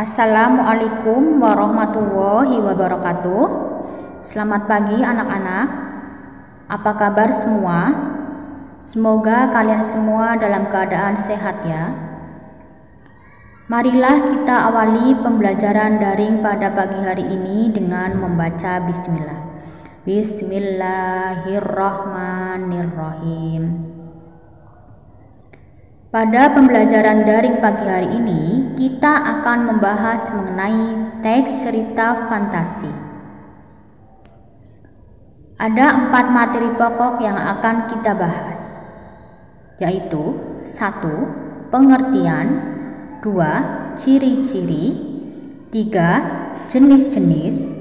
Assalamualaikum warahmatullahi wabarakatuh. Selamat pagi anak-anak. Apa kabar semua? Semoga kalian semua dalam keadaan sehat ya. Marilah kita awali pembelajaran daring pada pagi hari ini dengan membaca bismillah. Bismillahirrahmanirrahim. Pada pembelajaran daring pagi hari ini, kita akan membahas mengenai teks cerita fantasi. Ada 4 materi pokok yang akan kita bahas, yaitu 1. Pengertian, 2. Ciri-ciri, 3. Jenis-jenis,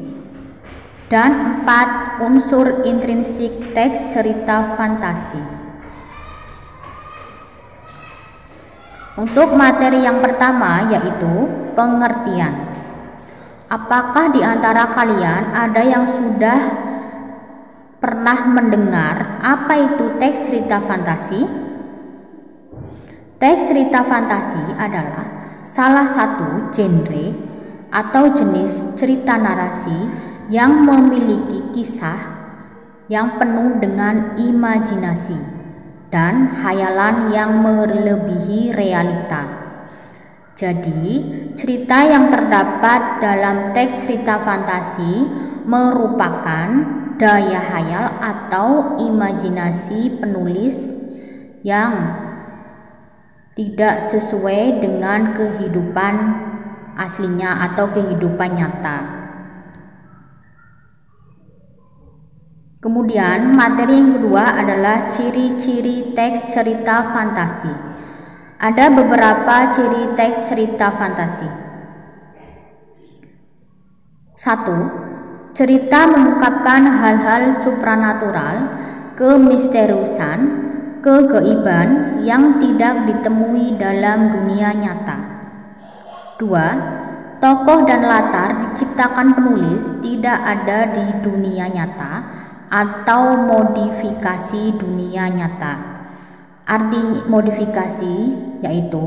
dan 4. Unsur intrinsik teks cerita fantasi. Untuk materi yang pertama yaitu pengertian. Apakah di antara kalian ada yang sudah pernah mendengar apa itu teks cerita fantasi? Teks cerita fantasi adalah salah satu genre atau jenis cerita narasi yang memiliki kisah yang penuh dengan imajinasi dan khayalan yang melebihi realita. Jadi, cerita yang terdapat dalam teks cerita fantasi merupakan daya khayal atau imajinasi penulis yang tidak sesuai dengan kehidupan aslinya atau kehidupan nyata. Kemudian materi yang kedua adalah ciri-ciri teks cerita fantasi. Ada beberapa ciri teks cerita fantasi. 1. Cerita mengungkapkan hal-hal supranatural, kemisteriusan, kegaiban yang tidak ditemui dalam dunia nyata. 2. Tokoh dan latar diciptakan penulis tidak ada di dunia nyata atau modifikasi dunia nyata. Arti modifikasi yaitu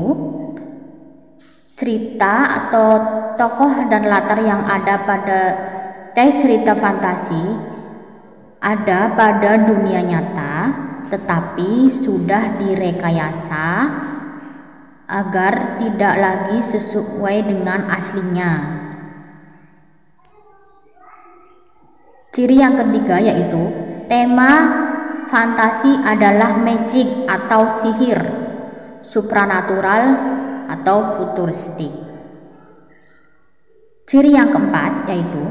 cerita atau tokoh dan latar yang ada pada teks cerita fantasi ada pada dunia nyata tetapi sudah direkayasa agar tidak lagi sesuai dengan aslinya. Ciri yang ketiga yaitu tema fantasi adalah magic atau sihir, supranatural atau futuristik. Ciri yang keempat yaitu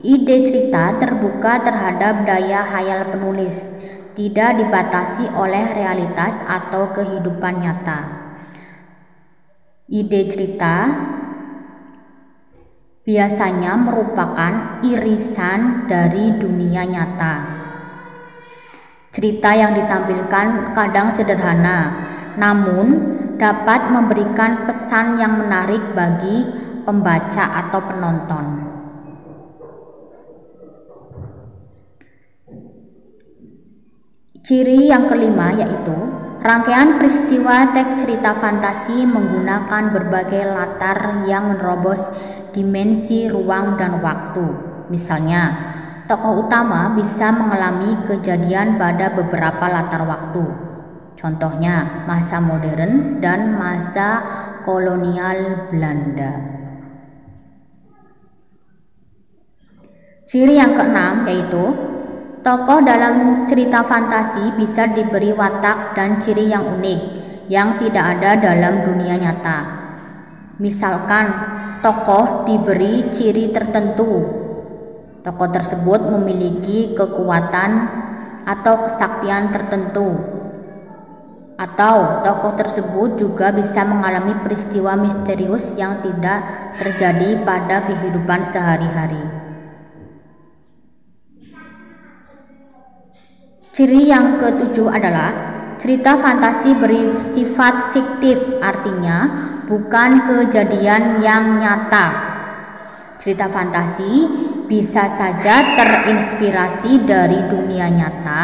ide cerita terbuka terhadap daya khayal penulis, tidak dibatasi oleh realitas atau kehidupan nyata. Ide cerita biasanya merupakan irisan dari dunia nyata. Cerita yang ditampilkan kadang sederhana, namun dapat memberikan pesan yang menarik bagi pembaca atau penonton. Ciri yang kelima yaitu rangkaian peristiwa teks cerita fantasi menggunakan berbagai latar yang menerobos dimensi ruang dan waktu. Misalnya, tokoh utama bisa mengalami kejadian pada beberapa latar waktu. Contohnya, masa modern dan masa kolonial Belanda. Ciri yang keenam yaitu tokoh dalam cerita fantasi bisa diberi watak dan ciri yang unik yang tidak ada dalam dunia nyata. Misalkan, tokoh diberi ciri tertentu. Tokoh tersebut memiliki kekuatan atau kesaktian tertentu. Atau tokoh tersebut juga bisa mengalami peristiwa misterius yang tidak terjadi pada kehidupan sehari-hari. Ciri yang ketujuh adalah cerita fantasi bersifat fiktif, artinya bukan kejadian yang nyata. Cerita fantasi bisa saja terinspirasi dari dunia nyata,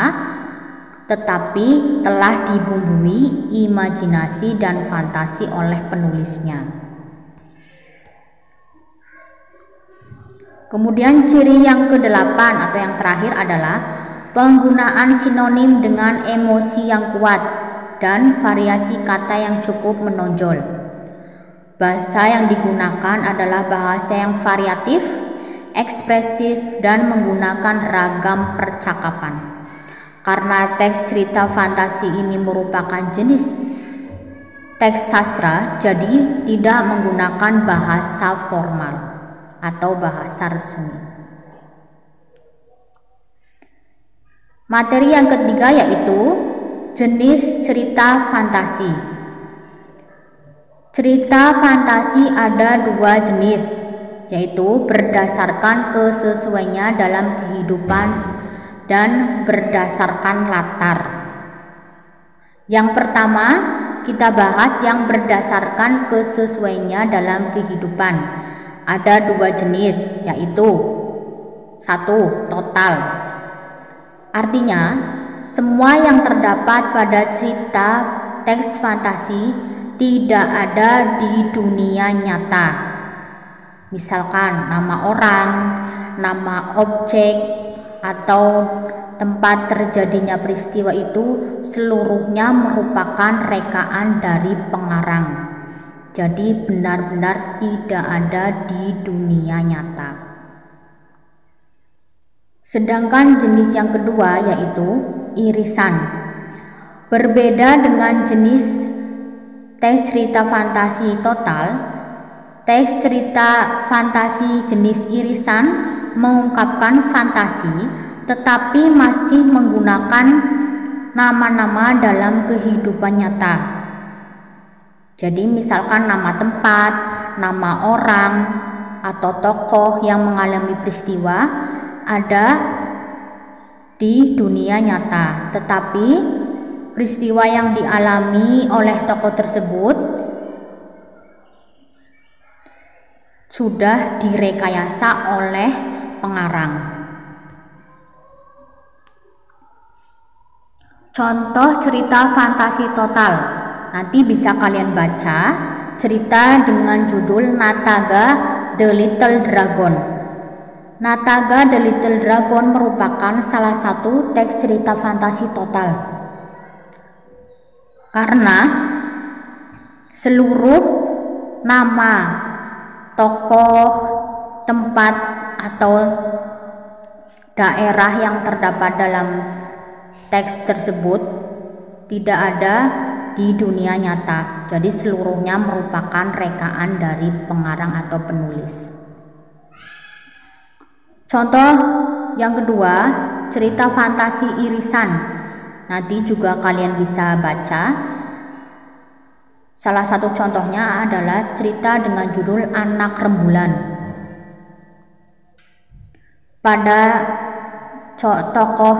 tetapi telah dibumbui imajinasi dan fantasi oleh penulisnya. Kemudian ciri yang kedelapan atau yang terakhir adalah penggunaan sinonim dengan emosi yang kuat dan variasi kata yang cukup menonjol. Bahasa yang digunakan adalah bahasa yang variatif, ekspresif, dan menggunakan ragam percakapan. Karena teks cerita fantasi ini merupakan jenis teks sastra, jadi tidak menggunakan bahasa formal atau bahasa resmi. Materi yang ketiga yaitu jenis cerita fantasi. Cerita fantasi ada dua jenis, yaitu berdasarkan kesesuaiannya dalam kehidupan dan berdasarkan latar. Yang pertama, kita bahas yang berdasarkan kesesuaiannya dalam kehidupan. Ada dua jenis, yaitu satu, total. Artinya, semua yang terdapat pada cerita teks fantasi tidak ada di dunia nyata. Misalkan nama orang, nama objek, atau tempat terjadinya peristiwa itu seluruhnya merupakan rekaan dari pengarang. Jadi benar-benar tidak ada di dunia nyata. Sedangkan jenis yang kedua yaitu irisan. Berbeda dengan jenis teks cerita fantasi total, teks cerita fantasi jenis irisan mengungkapkan fantasi tetapi masih menggunakan nama-nama dalam kehidupan nyata. Jadi misalkan nama tempat, nama orang, atau tokoh yang mengalami peristiwa ada di dunia nyata, tetapi peristiwa yang dialami oleh tokoh tersebut sudah direkayasa oleh pengarang. Contoh cerita fantasi total, nanti bisa kalian baca cerita dengan judul Nataga The Little Dragon. Nataga The Little Dragon merupakan salah satu teks cerita fantasi total, karena seluruh nama tokoh, tempat, atau daerah yang terdapat dalam teks tersebut tidak ada di dunia nyata. Jadi seluruhnya merupakan rekaan dari pengarang atau penulis. Contoh yang kedua, cerita fantasi irisan. Nanti juga kalian bisa baca. Salah satu contohnya adalah cerita dengan judul Anak Rembulan. Pada tokoh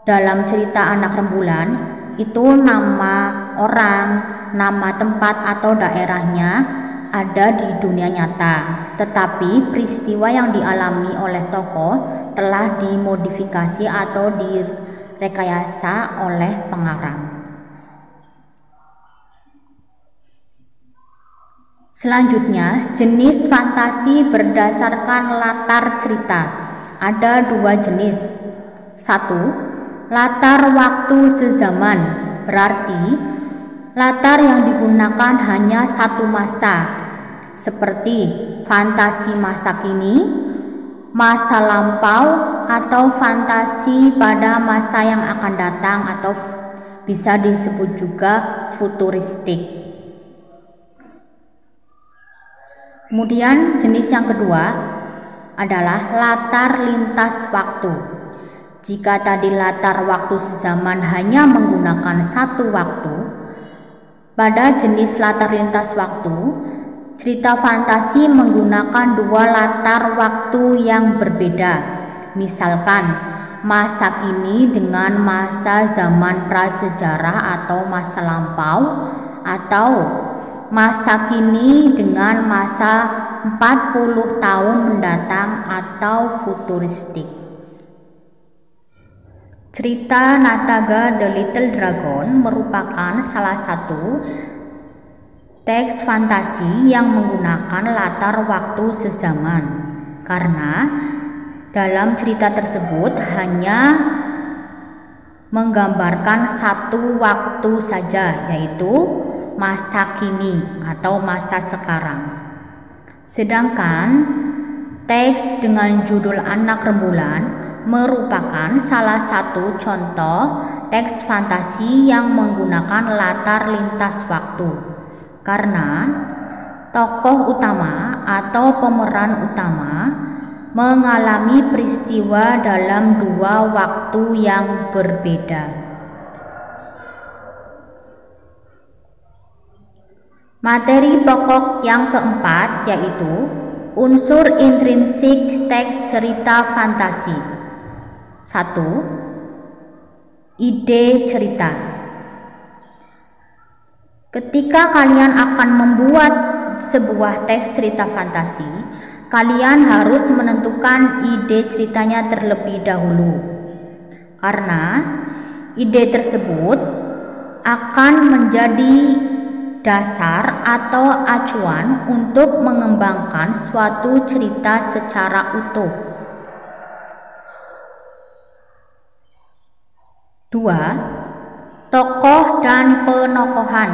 dalam cerita Anak Rembulan itu nama orang, nama tempat atau daerahnya ada di dunia nyata, tetapi peristiwa yang dialami oleh tokoh telah dimodifikasi atau direkayasa oleh pengarang. Selanjutnya, jenis fantasi berdasarkan latar cerita. Ada dua jenis. Satu, latar waktu sezaman, berarti latar yang digunakan hanya satu masa, seperti fantasi masa kini, masa lampau, atau fantasi pada masa yang akan datang, atau bisa disebut juga futuristik. Kemudian jenis yang kedua adalah latar lintas waktu. Jika tadi latar waktu sezaman hanya menggunakan satu waktu, pada jenis latar lintas waktu, cerita fantasi menggunakan dua latar waktu yang berbeda. Misalkan masa kini dengan masa zaman prasejarah atau masa lampau, atau masa kini dengan masa 40 tahun mendatang atau futuristik. Cerita Nataga The Little Dragon merupakan salah satu teks fantasi yang menggunakan latar waktu sezaman. karena dalam cerita tersebut hanya menggambarkan satu waktu saja, yaitu masa kini atau masa sekarang. Sedangkan teks dengan judul Anak Rembulan merupakan salah satu contoh teks fantasi yang menggunakan latar lintas waktu, karena tokoh utama atau pemeran utama mengalami peristiwa dalam dua waktu yang berbeda. Materi pokok yang keempat yaitu unsur intrinsik teks cerita fantasi. 1. Ide cerita. Ketika kalian akan membuat sebuah teks cerita fantasi, kalian harus menentukan ide ceritanya terlebih dahulu, karena ide tersebut akan menjadi dasar atau acuan untuk mengembangkan suatu cerita secara utuh. 2. Tokoh dan penokohan.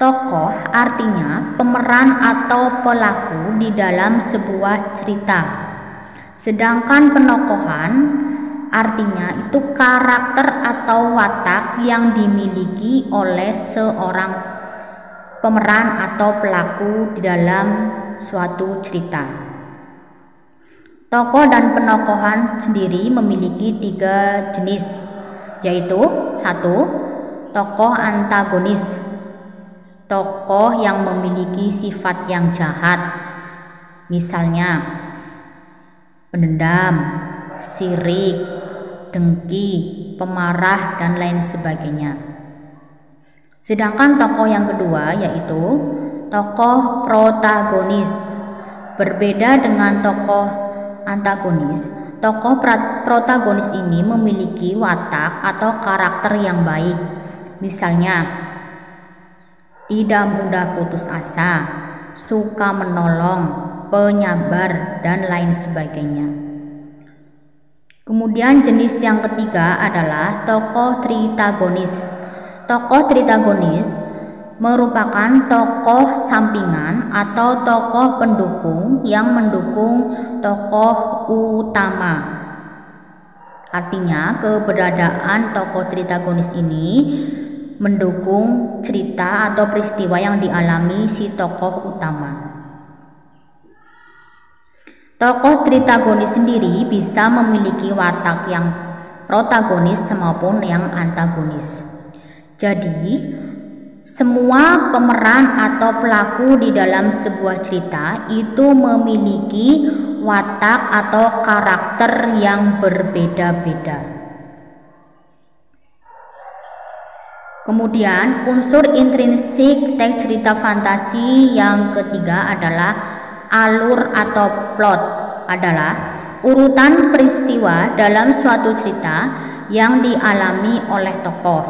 Tokoh artinya pemeran atau pelaku di dalam sebuah cerita. Sedangkan penokohan artinya itu karakter atau watak yang dimiliki oleh seorang pemeran atau pelaku di dalam suatu cerita. Tokoh dan penokohan sendiri memiliki 3 jenis, yaitu 1. Tokoh antagonis. Tokoh yang memiliki sifat yang jahat, misalnya pendendam, sirik, dengki, pemarah, dan lain sebagainya. Sedangkan tokoh yang kedua yaitu tokoh protagonis. Berbeda dengan tokoh antagonis, tokoh protagonis ini memiliki watak atau karakter yang baik, misalnya tidak mudah putus asa, suka menolong, penyabar, dan lain sebagainya. Kemudian jenis yang ketiga adalah tokoh tritagonis. Tokoh tritagonis merupakan tokoh sampingan atau tokoh pendukung yang mendukung tokoh utama. Artinya keberadaan tokoh tritagonis ini mendukung cerita atau peristiwa yang dialami si tokoh utama. Tokoh tritagonis sendiri bisa memiliki watak yang protagonis maupun yang antagonis. Jadi, semua pemeran atau pelaku di dalam sebuah cerita itu memiliki watak atau karakter yang berbeda-beda. Kemudian unsur intrinsik teks cerita fantasi yang ketiga adalah alur atau plot, adalah urutan peristiwa dalam suatu cerita yang dialami oleh tokoh.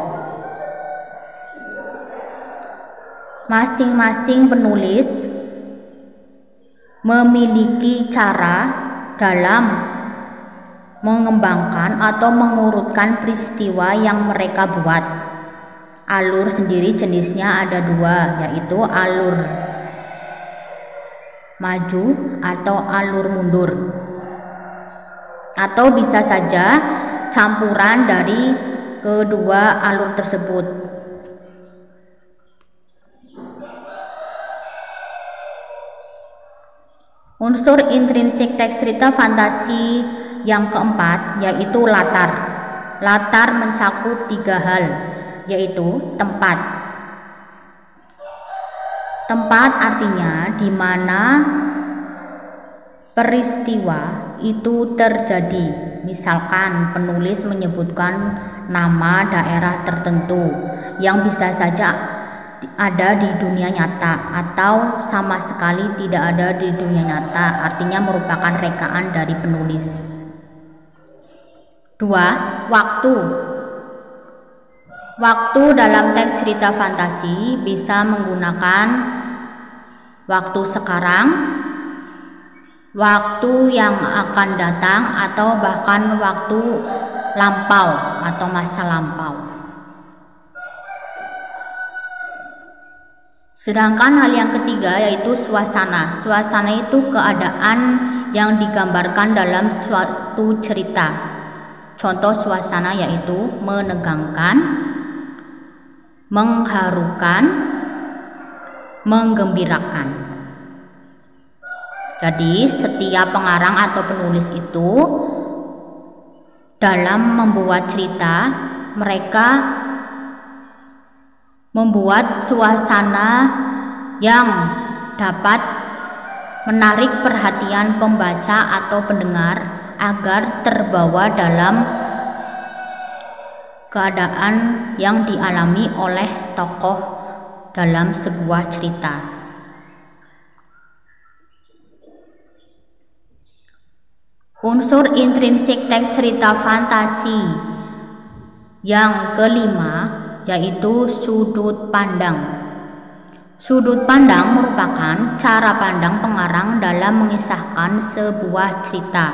Masing-masing penulis memiliki cara dalam mengembangkan atau mengurutkan peristiwa yang mereka buat. Alur sendiri jenisnya ada 2, yaitu alur maju atau alur mundur, atau bisa saja campuran dari kedua alur tersebut. Unsur intrinsik teks cerita fantasi yang keempat yaitu latar. Latar mencakup 3 hal, yaitu tempat. Tempat artinya di mana peristiwa itu terjadi. Misalkan penulis menyebutkan nama daerah tertentu yang bisa saja ada di dunia nyata atau sama sekali tidak ada di dunia nyata, artinya merupakan rekaan dari penulis. 2. Waktu. Waktu dalam teks cerita fantasi bisa menggunakan waktu sekarang, waktu yang akan datang, atau bahkan waktu lampau atau masa lampau. Sedangkan hal yang ketiga yaitu suasana. Suasana itu keadaan yang digambarkan dalam suatu cerita. Contoh suasana yaitu menegangkan, mengharukan, menggembirakan. Jadi setiap pengarang atau penulis itu dalam membuat cerita, mereka membuat suasana yang dapat menarik perhatian pembaca atau pendengar agar terbawa dalam keadaan yang dialami oleh tokoh dalam sebuah cerita. Unsur intrinsik teks cerita fantasi yang kelima yaitu sudut pandang. Sudut pandang merupakan cara pandang pengarang dalam mengisahkan sebuah cerita.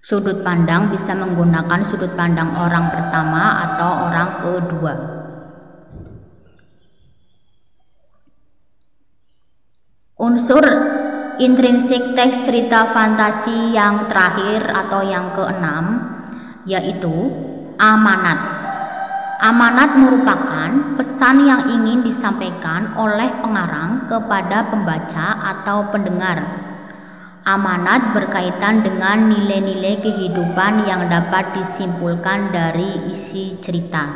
Sudut pandang bisa menggunakan sudut pandang orang pertama atau orang kedua. Unsur intrinsik teks cerita fantasi yang terakhir atau yang keenam yaitu amanat. Amanat merupakan pesan yang ingin disampaikan oleh pengarang kepada pembaca atau pendengar. Amanat berkaitan dengan nilai-nilai kehidupan yang dapat disimpulkan dari isi cerita.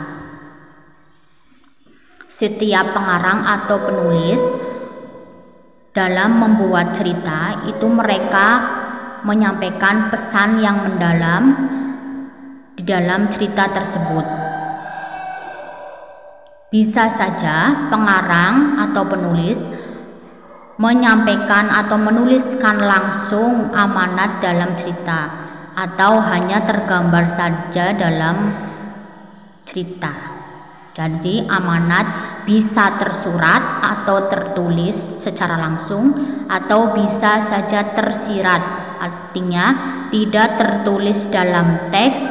Setiap pengarang atau penulis dalam membuat cerita itu mereka menyampaikan pesan yang mendalam di dalam cerita tersebut. Bisa saja pengarang atau penulis menyampaikan atau menuliskan langsung amanat dalam cerita atau hanya tergambar saja dalam cerita. Jadi amanat bisa tersurat atau tertulis secara langsung atau bisa saja tersirat, artinya tidak tertulis dalam teks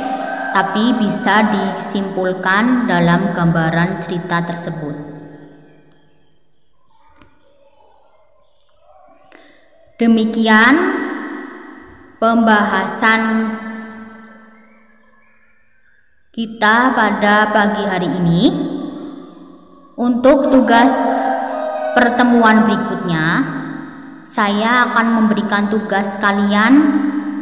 tapi bisa disimpulkan dalam gambaran cerita tersebut. Demikian pembahasan kita pada pagi hari ini. Untuk tugas pertemuan berikutnya, saya akan memberikan tugas kalian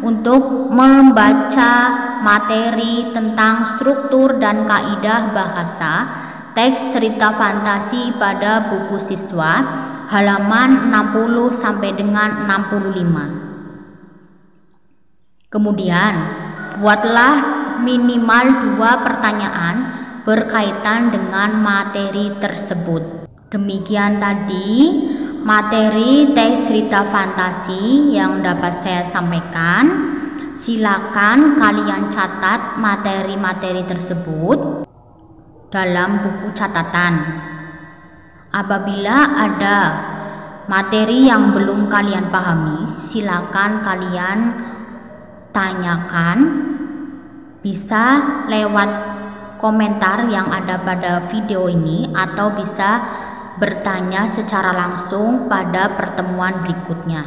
untuk membaca materi tentang struktur dan kaidah bahasa teks cerita fantasi pada buku siswa halaman 60 sampai dengan 65. Kemudian, buatlah minimal 2 pertanyaan berkaitan dengan materi tersebut. Demikian tadi materi teks cerita fantasi yang dapat saya sampaikan. Silakan kalian catat materi-materi tersebut dalam buku catatan. Apabila ada materi yang belum kalian pahami, silakan kalian tanyakan, bisa lewat komentar yang ada pada video ini atau bisa bertanya secara langsung pada pertemuan berikutnya.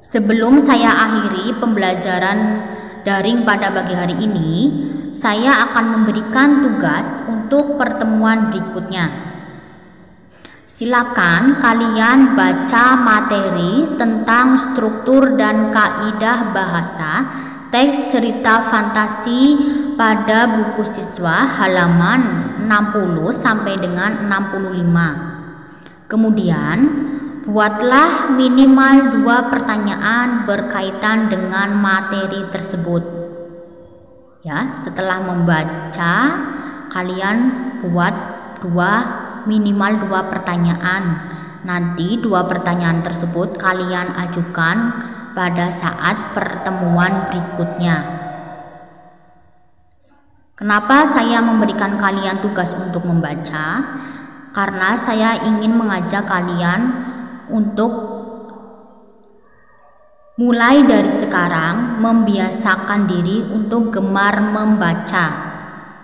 Sebelum saya akhiri pembelajaran daring pada pagi hari ini, saya akan memberikan tugas untuk pertemuan berikutnya. Silakan kalian baca materi tentang struktur dan kaidah bahasa teks cerita fantasi pada buku siswa halaman 60 sampai dengan 65. Kemudian buatlah minimal 2 pertanyaan berkaitan dengan materi tersebut. Ya, setelah membaca, kalian buat minimal 2 pertanyaan. Nanti 2 pertanyaan tersebut kalian ajukan pada saat pertemuan berikutnya. Kenapa saya memberikan kalian tugas untuk membaca? karena saya ingin mengajak kalian untuk mulai dari sekarang membiasakan diri untuk gemar membaca,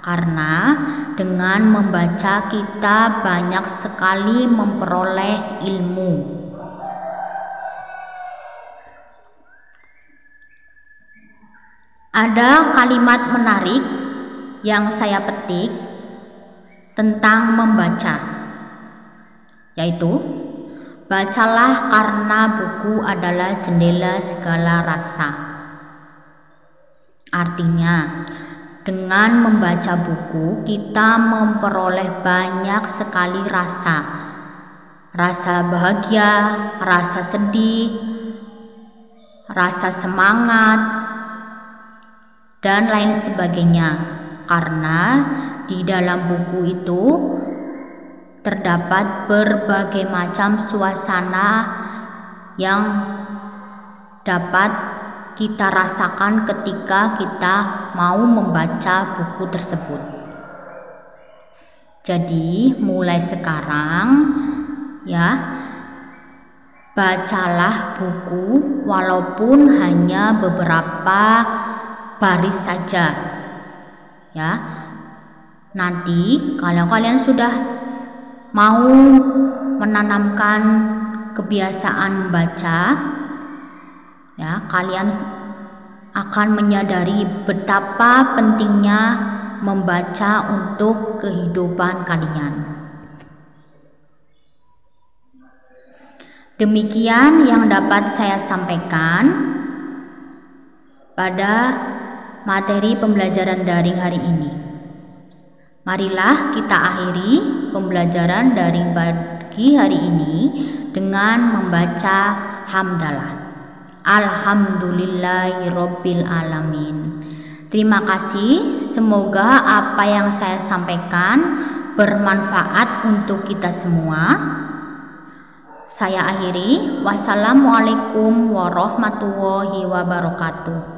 karena dengan membaca kita banyak sekali memperoleh ilmu. Ada kalimat menarik yang saya petik tentang membaca, yaitu bacalah karena buku adalah jendela segala rasa. Artinya, dengan membaca buku kita memperoleh banyak sekali rasa. Rasa bahagia, rasa sedih, rasa semangat, dan lain sebagainya. Karena di dalam buku itu terdapat berbagai macam suasana yang dapat kita rasakan ketika kita mau membaca buku tersebut. Jadi mulai sekarang ya, bacalah buku walaupun hanya beberapa baris saja ya. Nanti kalau kalian sudah mau menanamkan kebiasaan membaca ya, kalian akan menyadari betapa pentingnya membaca untuk kehidupan kalian. Demikian yang dapat saya sampaikan pada materi pembelajaran daring hari ini. Marilah kita akhiri pembelajaran daring pagi hari ini dengan membaca hamdalah. Alhamdulillahirabbil alamin. Terima kasih. Semoga apa yang saya sampaikan bermanfaat untuk kita semua. Saya akhiri. Wassalamualaikum warahmatullahi wabarakatuh.